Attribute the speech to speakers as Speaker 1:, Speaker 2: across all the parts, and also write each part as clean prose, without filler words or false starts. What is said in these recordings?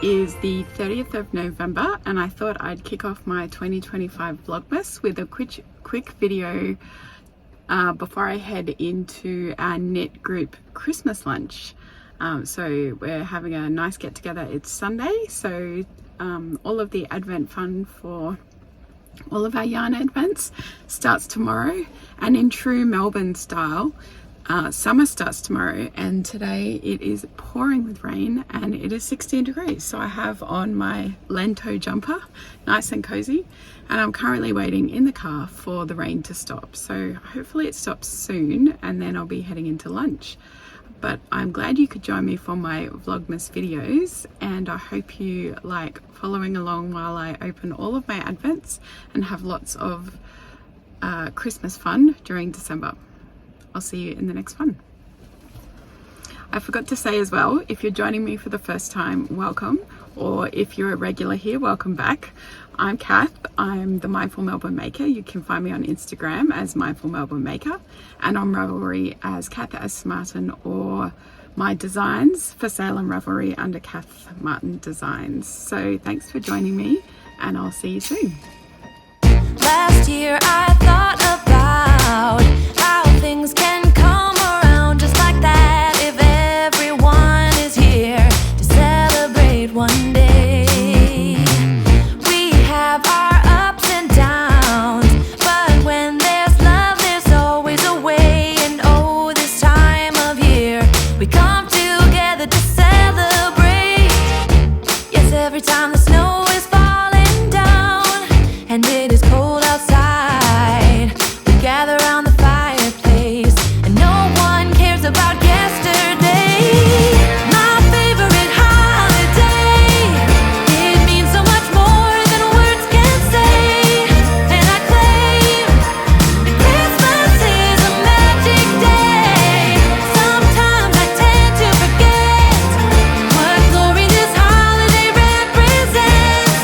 Speaker 1: is the 30th of November and I thought I'd kick off my 2025 Vlogmas with a quick video before I head into our knit group Christmas lunch. So we're having a nice get together. It's Sunday, so all of the Advent fun for all of our yarn advents starts tomorrow, and in true Melbourne style, summer starts tomorrow, and today it is pouring with rain and it is 16 degrees. So I have on my Lento jumper, nice and cozy, and I'm currently waiting in the car for the rain to stop. So hopefully it stops soon and then I'll be heading into lunch. But I'm glad you could join me for my Vlogmas videos, and I hope you like following along while I open all of my advents and have lots of Christmas fun during December. I'll see you in the next one. I forgot to say as well, if you're joining me for the first time, welcome, or if you're a regular here, welcome back. I'm Kath, I'm the Mindful Melbourne Maker. You can find me on Instagram as Mindful Melbourne Maker and on Ravelry as kathsmartin, or my designs for sale on Ravelry under kathsmartin Designs. So thanks for joining me and I'll see you soon.
Speaker 2: Last year I thought about how things can come around just like that if everyone is here to celebrate one day. We have our ups and downs, but when there's love there's always a way. And oh, this time of year we come together to celebrate. Yes, every time the snow is falling down and it is cold outside, we gather around the fireplace and no one cares about yesterday. My favorite holiday, it means so much more than words can say. And I claim that Christmas is a magic day. Sometimes I tend to forget what glory this holiday represents,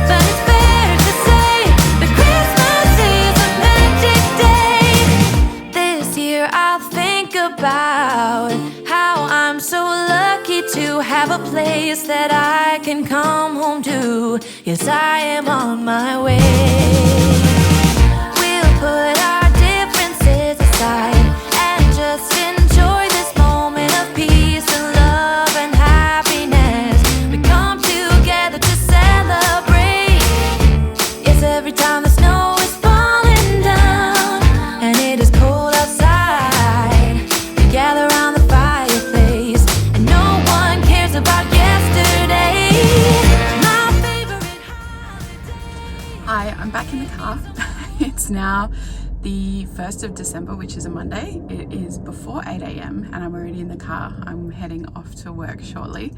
Speaker 2: but it's fair to say that Christmas is a magic day. This year I'll think about how I'm so lucky to have a place that I can come home to. Yes, I am on my way. We'll put our differences aside and just enjoy this moment of peace and love and happiness. We come together to celebrate. Yes, every time the snow is falling down and it is cold outside, we gather around the fireplace and no one cares about yesterday. My favorite holiday.
Speaker 1: Hi, I'm back in the car. It's now the 1st of December, which is a Monday. It is before 8 a.m. and I'm already in the car. I'm heading off to work shortly.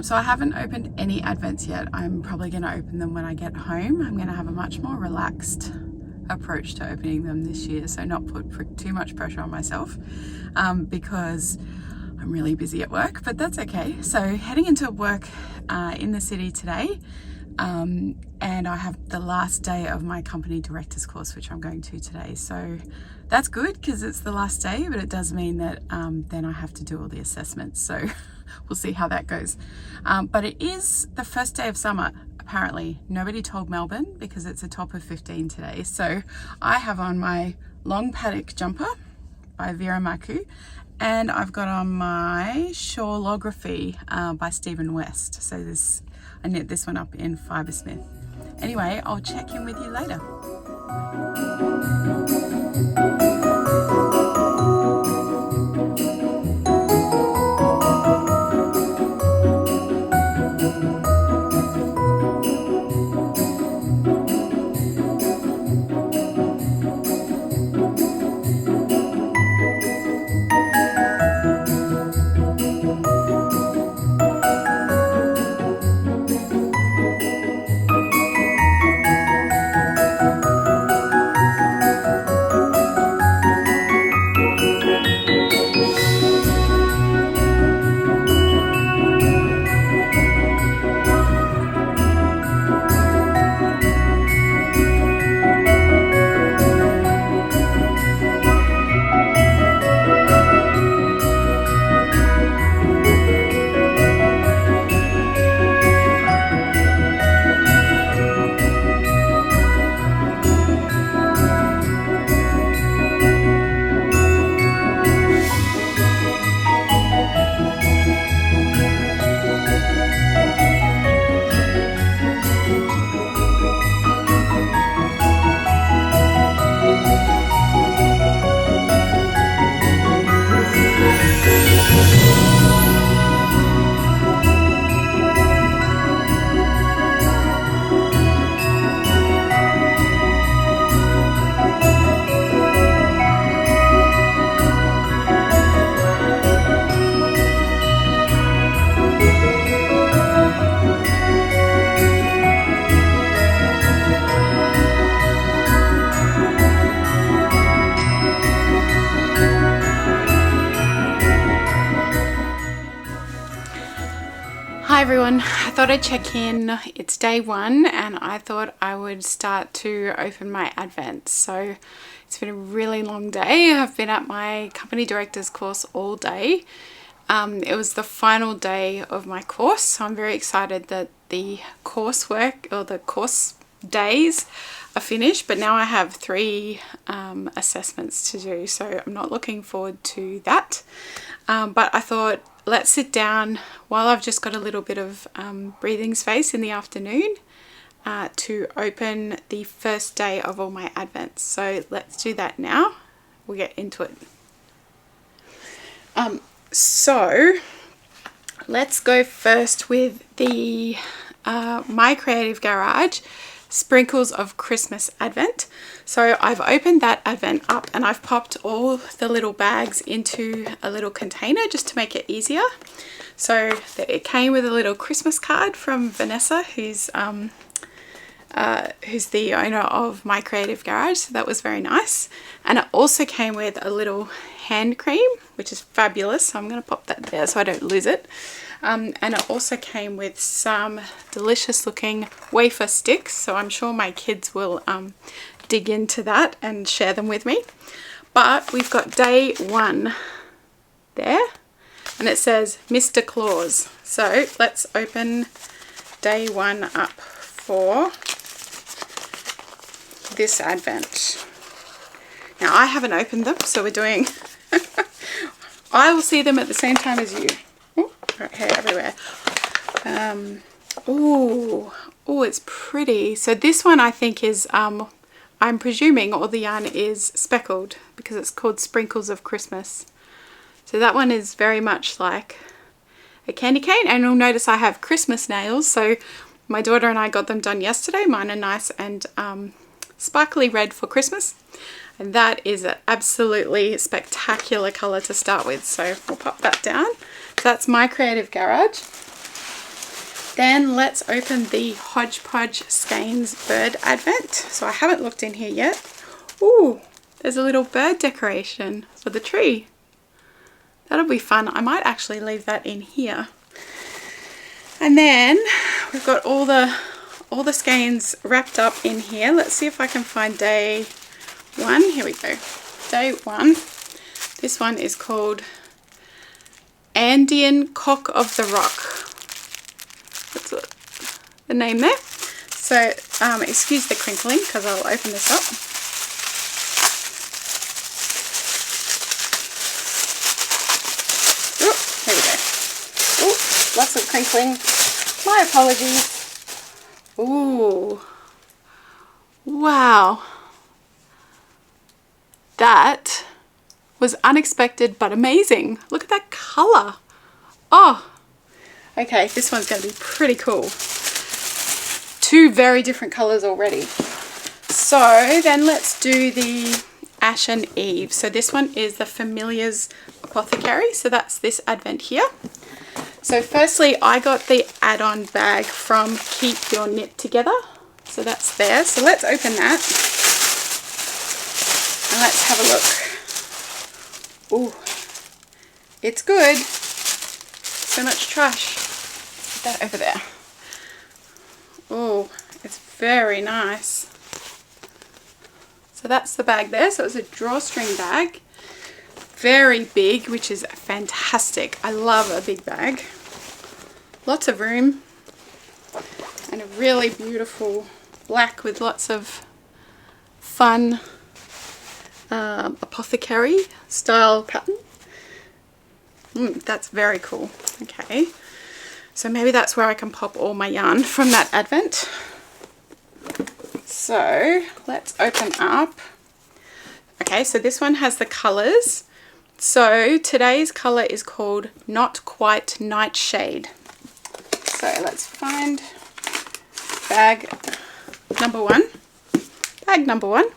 Speaker 1: So I haven't opened any advents yet. I'm probably going to open them when I get home. I'm going to have a much more relaxed approach to opening them this year, so not put too much pressure on myself because I'm really busy at work, but that's okay. So heading into work in the city today, and I have the last day of my company directors course, which I'm going to today. So that's good because it's the last day, but it does mean that then I have to do all the assessments. So we'll see how that goes. But it is the first day of summer, apparently. Nobody told Melbourne because it's a top of 15 today. So I have on my long paddock jumper by Vera Marcu, and I've got on my Shawlography by Stephen West. So I knit this one up in Fibersmith. Anyway, I'll check in with you later. everyone, I thought I'd check in. It's day one and I thought I would start to open my Advent. So it's been a really long day. I've been at my company director's course all day. It was the final day of my course, so I'm very excited that the coursework or the course days are finished, but now I have 3 assessments to do, so I'm not looking forward to that. But I thought, let's sit down while I've just got a little bit of breathing space in the afternoon to open the first day of all my Advents. So let's do that now. We'll get into it. So let's go first with the My Creative Garage Sprinkles of Christmas Advent. So I've opened that Advent up and I've popped all the little bags into a little container just to make it easier. So it came with a little Christmas card from Vanessa, who's the owner of My Creative Garage, so that was very nice. And it also came with a little hand cream, which is fabulous, so I'm going to pop that there so I don't lose it. And it also came with some delicious looking wafer sticks, so I'm sure my kids will dig into that and share them with me. But we've got day one there and it says Mr. Claus. So let's open day one up for this Advent. Now I haven't opened them, so we're doing I will see them at the same time as you. Ooh, hair everywhere. Oh, it's pretty. So this one I think is I'm presuming all the yarn is speckled because it's called Sprinkles of Christmas. So that one is very much like a candy cane, and you'll notice I have Christmas nails. So my daughter and I got them done yesterday. Mine are nice and sparkly red for Christmas, and that is an absolutely spectacular colour to start with. So we'll pop that down. So that's My Creative Garage. Then let's open the Hodgepodge Skeins Bird Advent. So I haven't looked in here yet. Ooh, there's a little bird decoration for the tree. That'll be fun. I might actually leave that in here. And then we've got all the skeins wrapped up in here. Let's see if I can find day one. Here we go. Day one. This one is called Andean Cock of the Rock. That's the name there. So excuse the crinkling because I'll open this up. Oh, here we go. Oh, lots of crinkling. My apologies. Ooh, wow, that was unexpected but amazing. Look at that colour. Oh, okay, this one's going to be pretty cool. 2 very different colours already. So then let's do the Ashen Eve. So this one is the Familiars Apothecary. So that's this Advent here. So firstly, I got the add-on bag from Keep Your Knit Together. So that's there. So let's open that. And let's have a look. Ooh, it's good. So much trash. Put that over there. Oh, it's very nice. So that's the bag there. So it's a drawstring bag. Very big, which is fantastic. I love a big bag. Lots of room. And a really beautiful black with lots of fun apothecary style pattern. That's very cool. Okay, so maybe that's where I can pop all my yarn from that Advent. So let's open up. Okay, so this one has the colours. So today's colour is called Not Quite Nightshade. So let's find bag number 1. Bag number 1.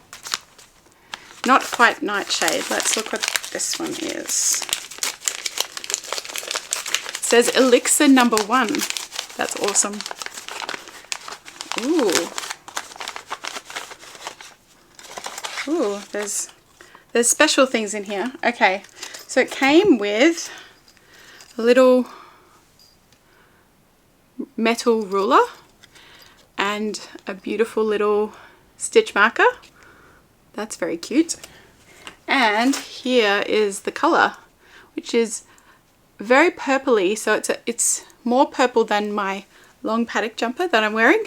Speaker 1: Not Quite Nightshade. Let's look what this one is. It says Elixir number 1. That's awesome. Ooh. Ooh, there's special things in here. Okay, so it came with a little metal ruler and a beautiful little stitch marker. That's very cute. And here is the color, which is very purpley, so it's more purple than my long paddock jumper that I'm wearing.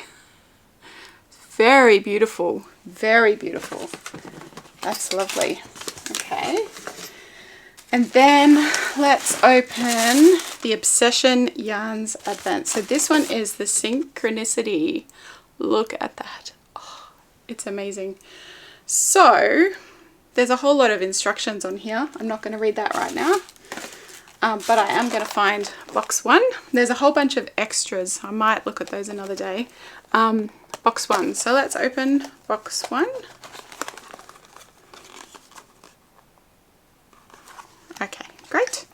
Speaker 1: Very beautiful, very beautiful. That's lovely. Okay, and then let's open the Obsession Yarns Advent. So this one is the Synchronicity. Look at that. Oh, it's amazing. So there's a whole lot of instructions on here. I'm not going to read that right now, but I am going to find box 1. There's a whole bunch of extras. I might look at those another day. Box 1. So let's open box 1. Okay, great.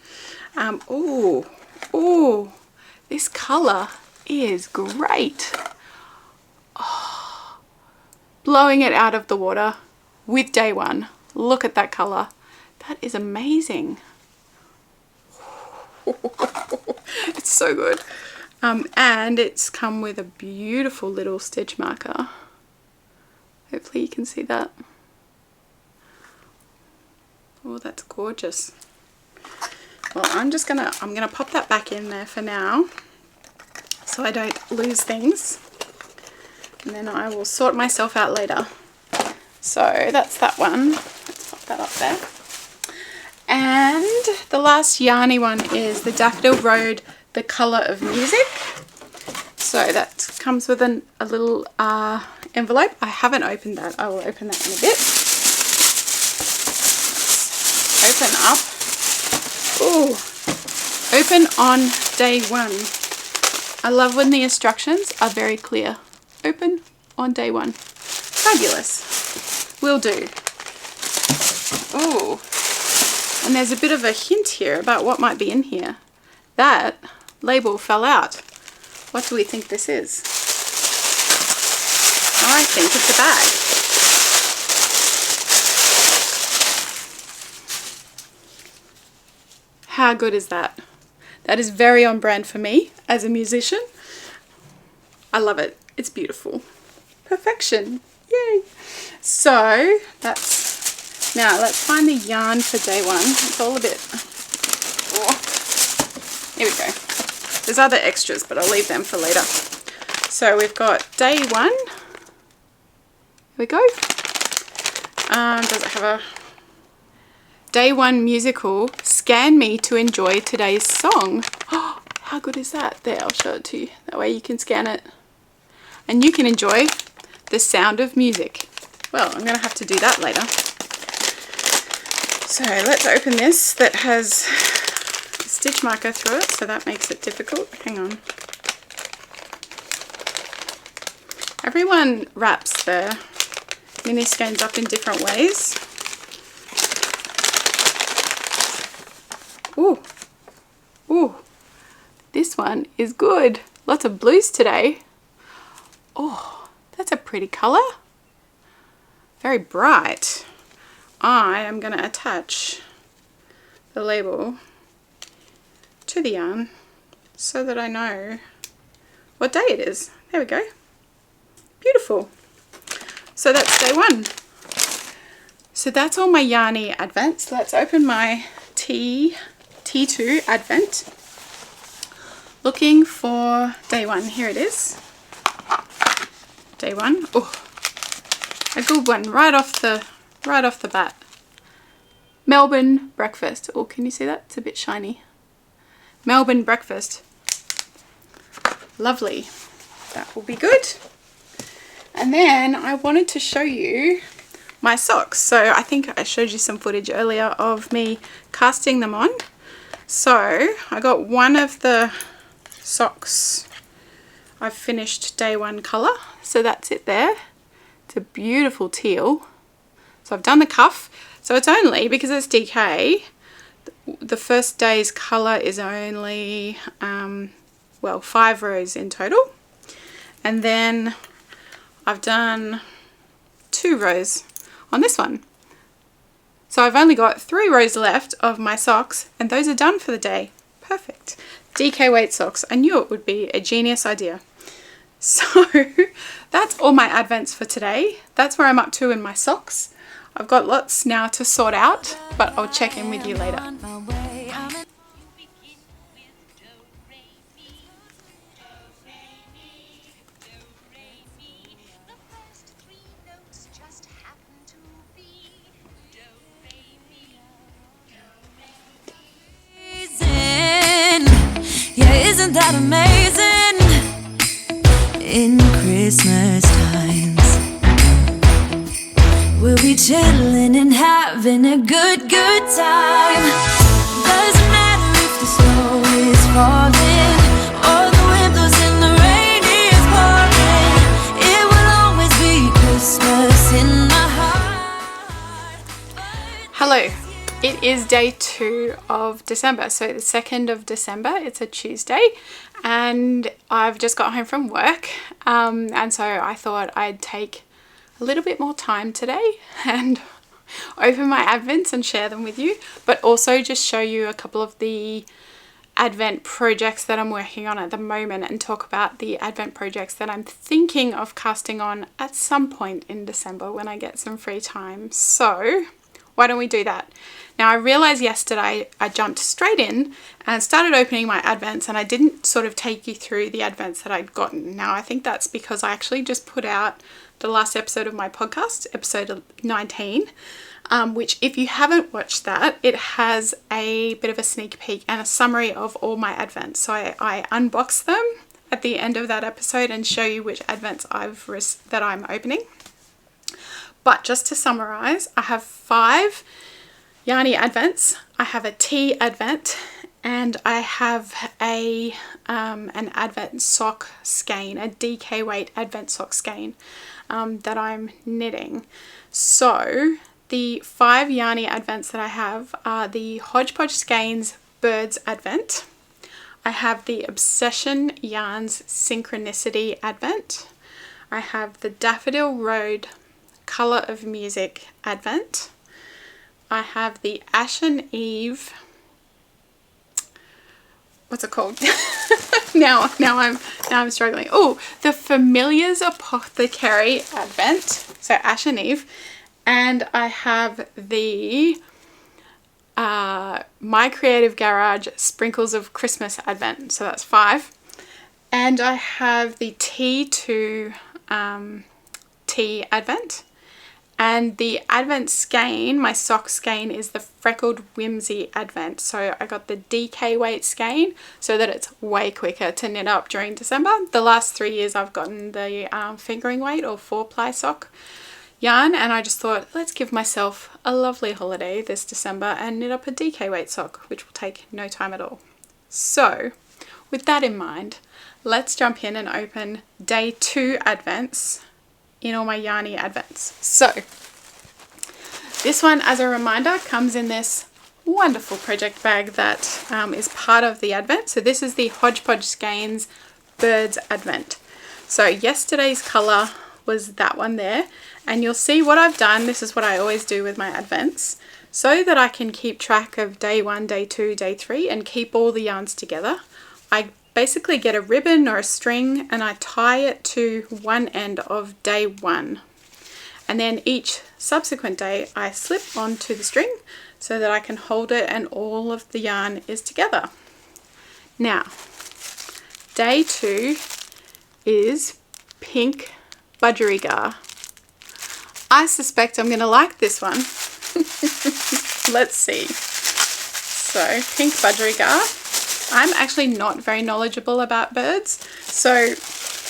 Speaker 1: Oh, this color is great. Oh, blowing it out of the water with day 1. Look at that color. That is amazing. It's so good. And it's come with a beautiful little stitch marker. Hopefully you can see that. Oh, that's gorgeous. Well, I'm gonna pop that back in there for now so I don't lose things, and then I will sort myself out later. So that's that one. Let's pop that up there. And the last yarny one is the Daffodil Road, the Colour of Music. So that comes with a little envelope. I haven't opened that. I will open that in a bit. Open up. Ooh, open on day 1. I love when the instructions are very clear. Open on day 1. Fabulous. Will do. Ooh, and there's a bit of a hint here about what might be in here. That label fell out. What do we think this is? I think it's a bag. How good is that? That is very on brand for me as a musician. I love it. It's beautiful. Perfection. Yay. So that's, now let's find the yarn for day 1. It's all a bit, oh, here we go. There's other extras, but I'll leave them for later. So we've got day 1. Here we go. Does it have a day 1 musical? Scan me to enjoy today's song. Oh, how good is that? There, I'll show it to you. That way you can scan it and you can enjoy the sound of music. Well, I'm going to have to do that later. So let's open this that has a stitch marker through it, so that makes it difficult. Hang on. Everyone wraps their mini skeins up in different ways. Ooh, ooh, this one is good. Lots of blues today. Oh, that's a pretty color. Very bright. I am going to attach the label to the yarn so that I know what day it is. There we go. Beautiful. So that's day 1. So that's all my yarny advents. Let's open my T2 Advent. Looking for day 1. Here it is. Day 1. Oh, a good one right off the bat. Melbourne breakfast. Oh, can you see that? It's a bit shiny. Melbourne breakfast. Lovely. That will be good. And then I wanted to show you my socks. So I think I showed you some footage earlier of me casting them on. So I got one of the socks. I've finished day 1 color. So that's it there. It's a beautiful teal. So I've done the cuff. So it's only, because it's DK, the first day's color is only, well, 5 rows in total. And then I've done 2 rows on this one. So I've only got 3 rows left of my socks, and those are done for the day. Perfect. DK weight socks. I knew it would be a genius idea. So that's all my advents for today. That's where I'm up to in my socks. I've got lots now to sort out, but I'll check in with you later.
Speaker 2: Isn't that amazing? In Christmas times, we'll be chilling and having a good time. Doesn't matter if the snow is falling or the wind blows and the rain is pouring. It will always be Christmas in my heart.
Speaker 1: Hello. It is day 2 of December, so the 2nd of December, it's a Tuesday, and I've just got home from work, and so I thought I'd take a little bit more time today and open my advents and share them with you, but also just show you a couple of the advent projects that I'm working on at the moment and talk about the advent projects that I'm thinking of casting on at some point in December when I get some free time. So why don't we do that? Now, I realized yesterday I jumped straight in and started opening my advents, and I didn't sort of take you through the advents that I'd gotten. Now, I think that's because I actually just put out the last episode of my podcast, episode 19, which if you haven't watched that, it has a bit of a sneak peek and a summary of all my advents. So I unbox them at the end of that episode and show you which advents that I'm opening. But just to summarize, I have 5 Yarny advents, I have a tea advent, and I have an advent sock skein, a DK weight advent sock skein that I'm knitting. So the 5 Yarny advents that I have are the Hodgepodge Skeins Birds Advent. I have the Obsession Yarns Synchronicity Advent. I have the Daffodil Road Colour of Music Advent. I have the Ashen Eve, what's it called? now I'm struggling. Oh, the Familiars Apothecary Advent, so Ashen Eve, and I have the My Creative Garage Sprinkles of Christmas Advent, so that's 5, and I have the T2 Tea Advent. And the Advent Skein, my sock skein, is the Freckled Whimsy Advent. So I got the DK weight skein so that it's way quicker to knit up during December. The last 3 years I've gotten the fingering weight or 4-ply sock yarn, and I just thought, let's give myself a lovely holiday this December and knit up a DK weight sock, which will take no time at all. So with that in mind, let's jump in and open day 2 advents in all my Yarny advents. So this one, as a reminder, comes in this wonderful project bag that is part of the advent. So this is the Hodgepodge Skeins Birds Advent. So yesterday's colour was that one there, and you'll see what I've done. This is what I always do with my advents, so that I can keep track of day 1, day 2, day 3 and keep all the yarns together. I basically get a ribbon or a string and I tie it to one end of day 1, and then each subsequent day I slip onto the string so that I can hold it and all of the yarn is together. Now, day 2 is Pink Budgerigar. I suspect I'm going to like this one. Let's see. So, Pink Budgerigar. I'm actually not very knowledgeable about birds, so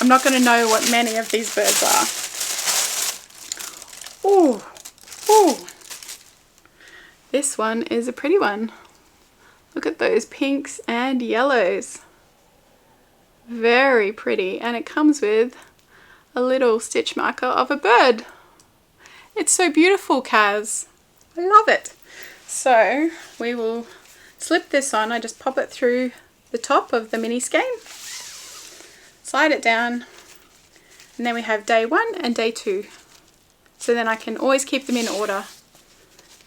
Speaker 1: I'm not going to know what many of these birds are. Ooh, ooh. This one is a pretty one. Look at those pinks and yellows. Very pretty, and it comes with a little stitch marker of a bird. It's so beautiful, Kaz. I love it. So we will slip this on. I just pop it through the top of the mini skein, slide it down, and then we have day 1 and day 2. So then I can always keep them in order.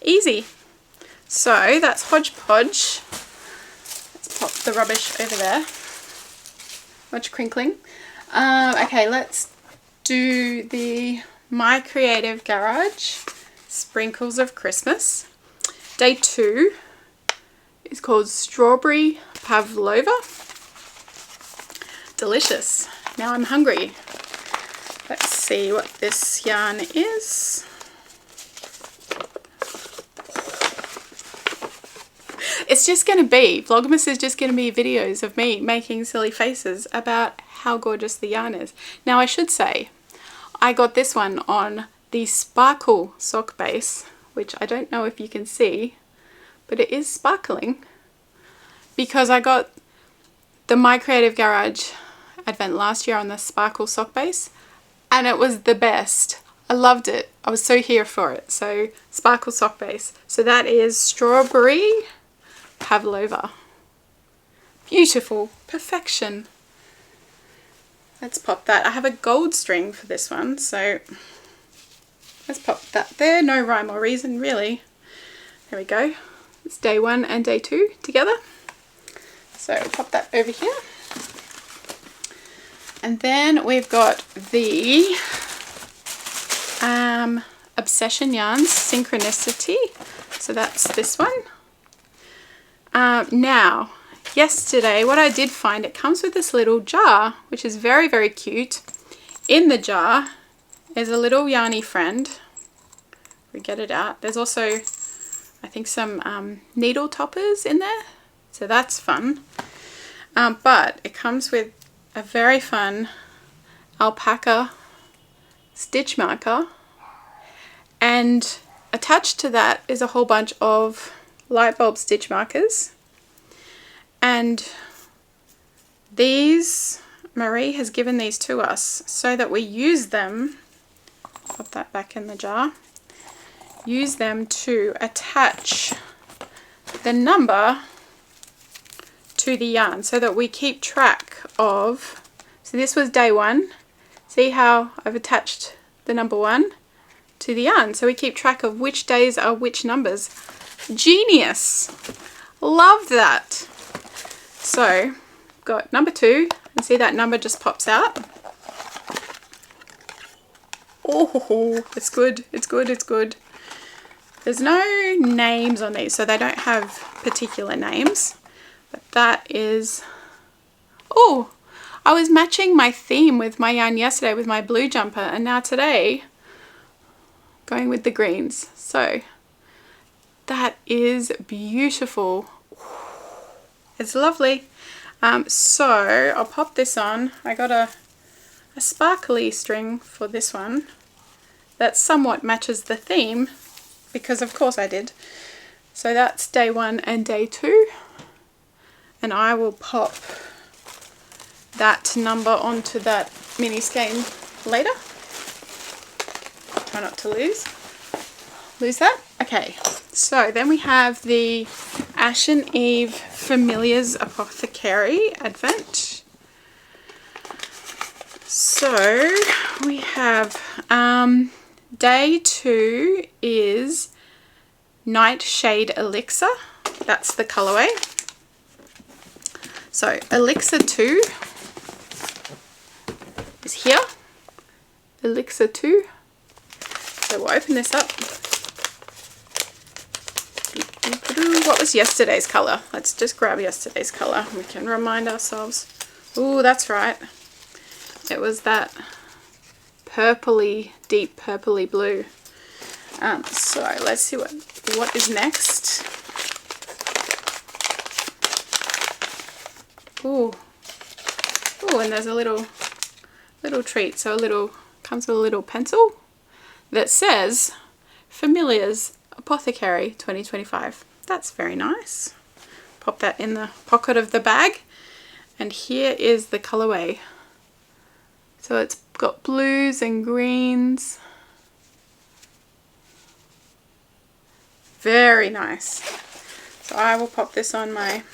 Speaker 1: Easy. So that's Hodgepodge. Let's pop the rubbish over there. Much crinkling. Okay, let's do the My Creative Garage Sprinkles of Christmas. Day 2 is called Strawberry Pavlova. Delicious. Now I'm hungry. Let's see what this yarn is. It's just going to be, Vlogmas is just going to be videos of me making silly faces about how gorgeous the yarn is. Now I should say, I got this one on the Sparkle sock base, which I don't know if you can see, but it is sparkling, because I got the My Creative Garage Advent last year on the Sparkle sock base, and it was the best. I loved it. I was so here for it. So Sparkle sock base. So that is Strawberry Pavlova. Beautiful. Perfection. Let's pop that. I have a gold string for this one, so let's pop that there. No rhyme or reason, really. There we go. It's day 1 and day 2 together. So pop that over here. And then we've got the Obsession Yarns Synchronicity. So that's this one. Now, yesterday, what I did find, it comes with this little jar, which is very, very cute. In the jar is a little yarny friend. We get it out. There's also, I think, some needle toppers in there. So that's fun. But it comes with a very fun alpaca stitch marker. And attached to that is a whole bunch of light bulb stitch markers, and these, Marie has given these to us so that we use them, put that back in the jar, use them to attach the number to the yarn so that we keep track of, so this was day 1, see how I've attached the number 1 to the yarn, so we keep track of which days are which numbers. Genius! Love that! So, got number 2, and see that number just pops out. Oh, it's good, it's good, it's good. There's no names on these, so they don't have particular names, but that is, oh, I was matching my theme with my yarn yesterday with my blue jumper, and now today, going with the greens. So, that is beautiful. It's lovely. So I'll pop this on. I got a sparkly string for this one that somewhat matches the theme, because of course I did. So that's day 1 and day 2. And I will pop that number onto that mini skein later. Try not to lose that. Okay, so then we have the Ashen Eve Familiars Apothecary Advent. So we have day 2 is Nightshade Elixir. That's the colorway. So Elixir 2 is here. Elixir 2. So we'll open this up. What was yesterday's colour? Let's just grab yesterday's colour. We can remind ourselves. Ooh, that's right. It was that purpley, deep purpley blue. So let's see what is next. Ooh. Ooh, and there's a little treat. So comes with a little pencil that says Familiars Apothecary 2025. That's very nice. Pop that in the pocket of the bag. And here is the colorway. So it's got blues and greens. Very nice. So I will pop this on my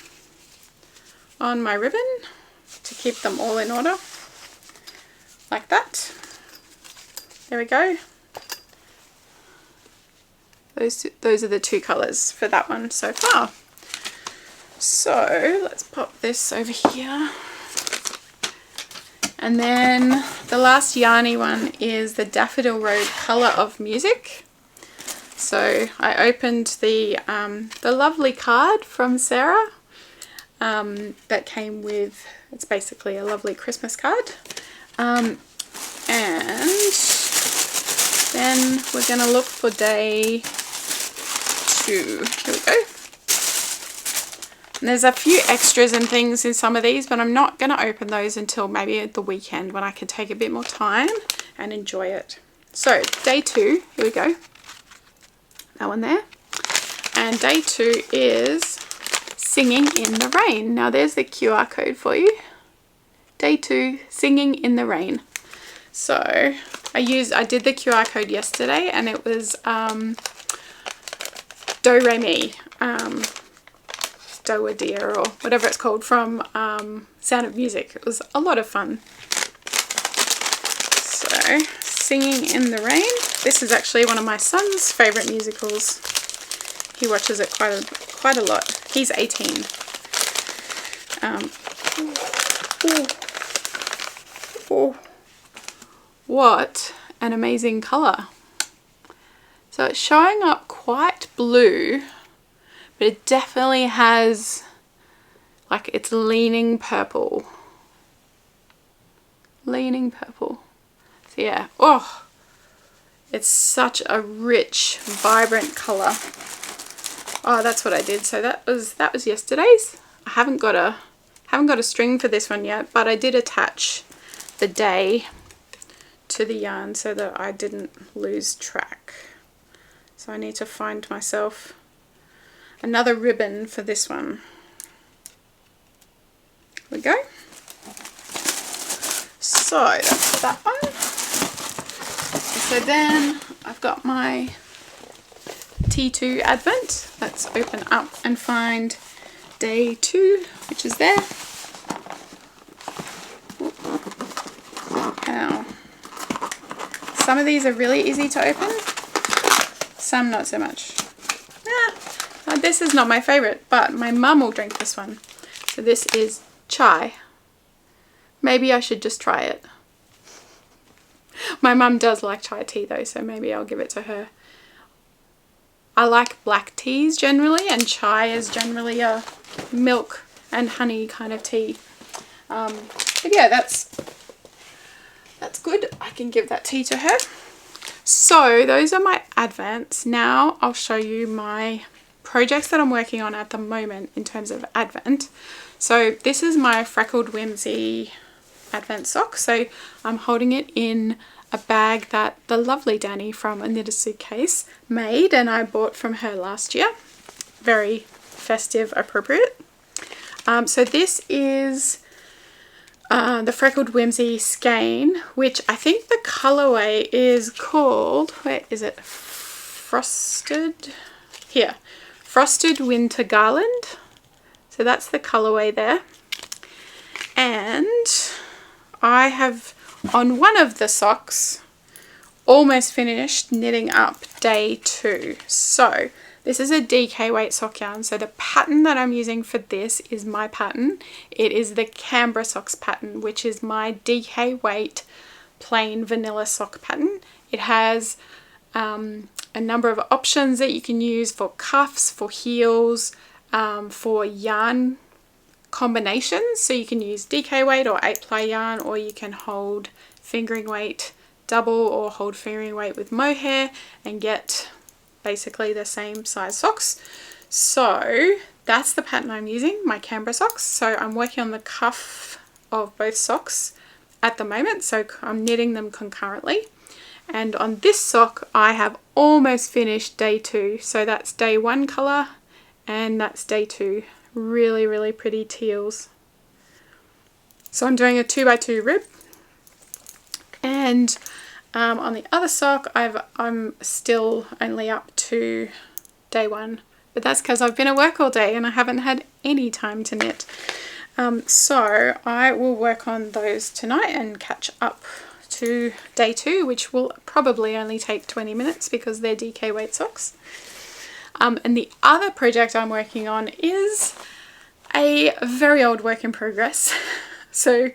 Speaker 1: ribbon to keep them all in order. Like that. There we go. Those are the 2 colours for that one so far. So let's pop this over here. And then the last yarny one is the Daffodil Road Colour of Music. So I opened the lovely card from Sarah that came with, it's basically a lovely Christmas card. And then we're going to look for day 2. Here we go. And there's a few extras and things in some of these, but I'm not going to open those until maybe at the weekend when I can take a bit more time and enjoy it. So day 2, here we go. That one there. And day 2 is Singing in the Rain. Now there's the QR code for you. Day 2, Singing in the Rain. So I did the QR code yesterday, and it was Do Re Mi, Do a Dear, or whatever it's called, from Sound of Music. It was a lot of fun. So Singing in the Rain. This is actually one of my son's favourite musicals. He watches it quite a lot. He's 18. What an amazing colour. So it's showing up quite blue, but it definitely has, like, it's leaning purple. Leaning purple. So yeah, oh, it's such a rich, vibrant colour. Oh, that's what I did. So that was yesterday's. I haven't got a string for this one yet, but I did attach the day to the yarn so that I didn't lose track. So I need to find myself another ribbon for this one. Here we go. So that's that one. So then I've got my T2 Advent. Let's open up and find day 2, which is there. Now, some of these are really easy to open, some not so much. This is not my favourite, but my mum will drink this one. So this is chai. Maybe I should just try it. My mum does like chai tea though, so maybe I'll give it to her. I like black teas generally, and chai is generally a milk and honey kind of tea. But yeah, that's good. I can give that tea to her. So those are my Advents. Now I'll show you my projects that I'm working on at the moment in terms of Advent. So this is my Freckled Whimsy Advent sock. So I'm holding it in a bag that the lovely Danny from A Knit A Suitcase made, and I bought from her last year. Very festive, appropriate. So this is the Freckled Whimsy Skein, which I think the colorway is called, where is it? Frosted? Here. Frosted Winter Garland. So that's the colorway there. And I have, on one of the socks, almost finished knitting up day 2. So this is a DK weight sock yarn. So the pattern that I'm using for this is my pattern. It is the Canberra socks pattern, which is my DK weight plain vanilla sock pattern. It has a number of options that you can use for cuffs, for heels, for yarn combinations. So you can use DK weight or 8-ply yarn, or you can hold fingering weight double or hold fingering weight with mohair and get basically the same size socks. So that's the pattern I'm using, my Canberra socks. So I'm working on the cuff of both socks at the moment, so I'm knitting them concurrently. And on this sock I have almost finished day 2. So that's day 1 colour and that's day 2. Really, really pretty teals. So I'm doing a 2x2 rib. And on the other sock I'm still only up to day 1. But that's because I've been at work all day and I haven't had any time to knit. So I will work on those tonight and catch up to day 2, which will probably only take 20 minutes because they're DK weight socks. And the other project I'm working on is a very old work in progress. So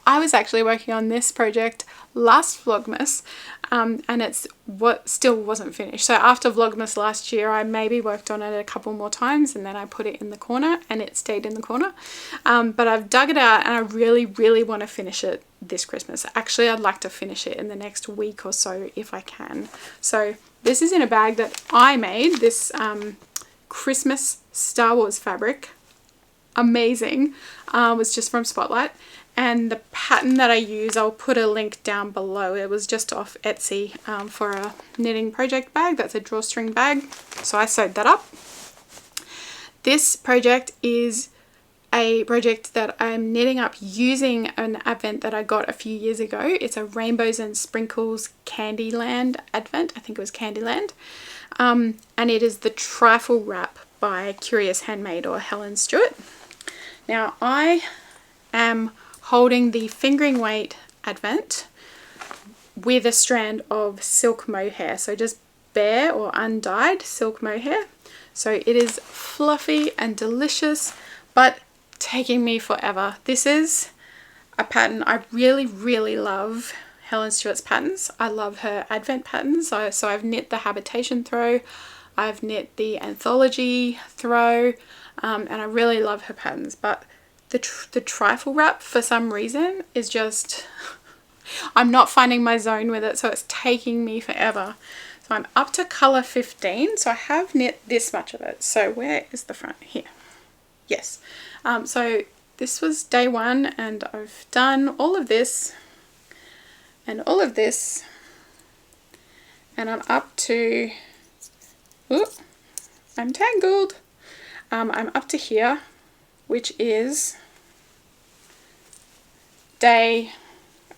Speaker 1: I was actually working on this project last Vlogmas, and it's what still wasn't finished. So after Vlogmas last year, I maybe worked on it a couple more times, and then I put it in the corner, and it stayed in the corner. But I've dug it out, and I really want to finish it this Christmas. Actually, I'd like to finish it in the next week or so if I can. So this is in a bag that I made, this Christmas Star Wars fabric. Amazing. Was just from Spotlight. And the pattern that I use, I'll put a link down below. It was just off Etsy for a knitting project bag. That's a drawstring bag. So I sewed that up. This project is a project that I'm knitting up using an Advent that I got a few years ago. It's a Rainbows and Sprinkles Candyland Advent. I think it was Candyland. And it is the Trifle Wrap by Curious Handmade, or Helen Stewart. Now I am holding the fingering weight Advent with a strand of silk mohair, so just bare or undyed silk mohair. So it is fluffy and delicious, but taking me forever. This is a pattern I really love. Helen Stewart's patterns. I love her Advent patterns. So I've knit the Habitation throw, I've knit the Anthology throw, and I really love her patterns. But the Trifle Wrap, for some reason, is just, I'm not finding my zone with it, so it's taking me forever. So I'm up to colour 15, so I have knit this much of it. So where is the front? Here. Yes. So this was day one, and I've done all of this and all of this, and I'm up to, ooh, I'm tangled. I'm up to here, which is day,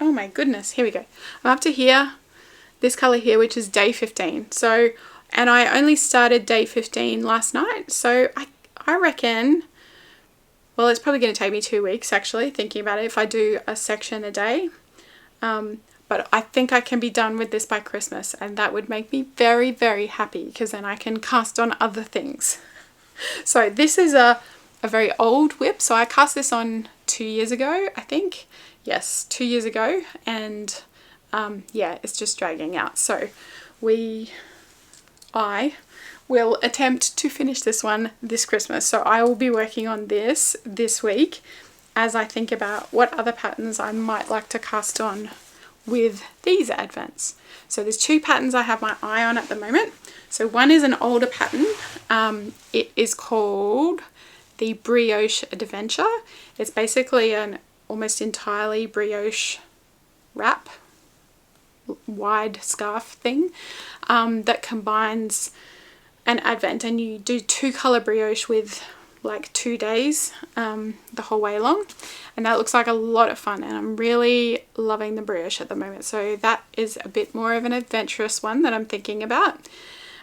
Speaker 1: oh my goodness, here we go. I'm up to here, this colour here, which is day 15. So, and I only started day 15 last night, so I reckon, well, it's probably going to take me 2 weeks actually, thinking about it, if I do a section a day. But I think I can be done with this by Christmas, and that would make me very happy, because then I can cast on other things. So this is a very old whip. So I cast this on 2 years ago, I think. Yes, 2 years ago. And yeah, it's just dragging out. So I will attempt to finish this one this Christmas. So I will be working on this week as I think about what other patterns I might like to cast on with these Advents. So there's two patterns I have my eye on at the moment. So one is an older pattern. It is called the Brioche Adventure. It's basically an almost entirely brioche wrap, wide scarf thing, that combines an Advent, and you do 2 colour brioche with like 2 days the whole way along, and that looks like a lot of fun, and I'm really loving the brioche at the moment. So that is a bit more of an adventurous one that I'm thinking about.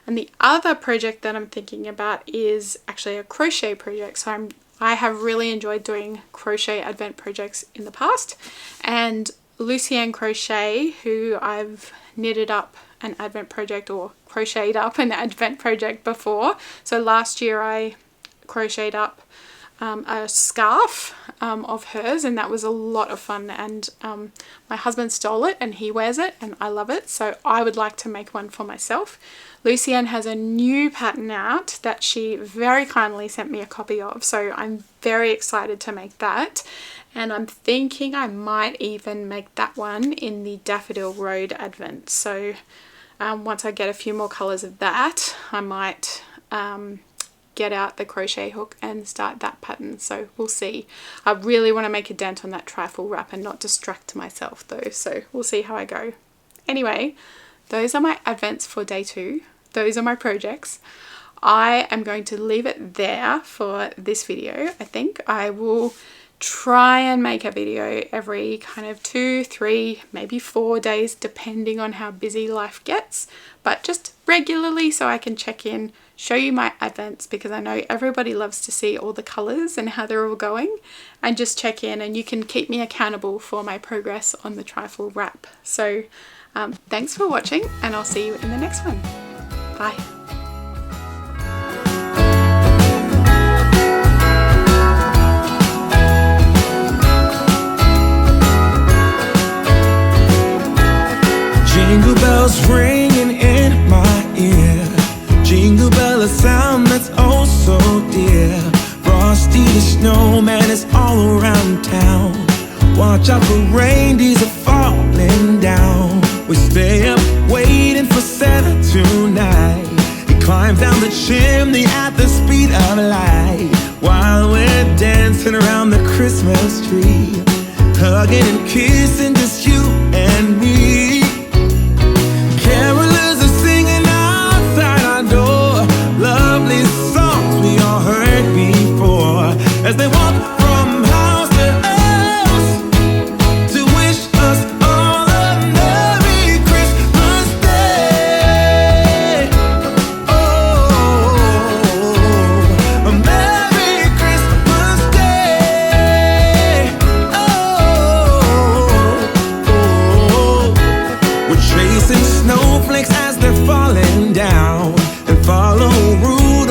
Speaker 1: And the other project that I'm thinking about is actually a crochet project. So I have really enjoyed doing crochet Advent projects in the past, and Lucienne Crochet, who I've knitted up an Advent project or crocheted up an Advent project before. So last year I crocheted up a scarf of hers, and that was a lot of fun, and my husband stole it and he wears it and I love it, so I would like to make one for myself. Lucienne has a new pattern out that she very kindly sent me a copy of, so I'm very excited to make that, and I'm thinking I might even make that one in the Daffodil Road Advent. So once I get a few more colours of that, I might get out the crochet hook and start that pattern. So we'll see. I really want to make a dent on that Trifle Wrap and not distract myself though, so we'll see how I go. Anyway, those are my Advents for day 2. Those are my projects. I am going to leave it there for this video. I think I will try and make a video every kind of 2, 3, maybe 4 days, depending on how busy life gets, but just regularly, so I can check in, show you my Advents, because I know everybody loves to see all the colours and how they're all going, and just check in, and you can keep me accountable for my progress on the Trifle Wrap. So thanks for watching, and I'll see you in the next one. Bye.
Speaker 3: tell a sound that's oh so dear. Frosty the snowman is all around town. Watch out for reindeers are falling down. We stay up waiting for Santa tonight. He climbs down the chimney at the speed of light, while we're dancing around the Christmas tree, hugging and kissing just you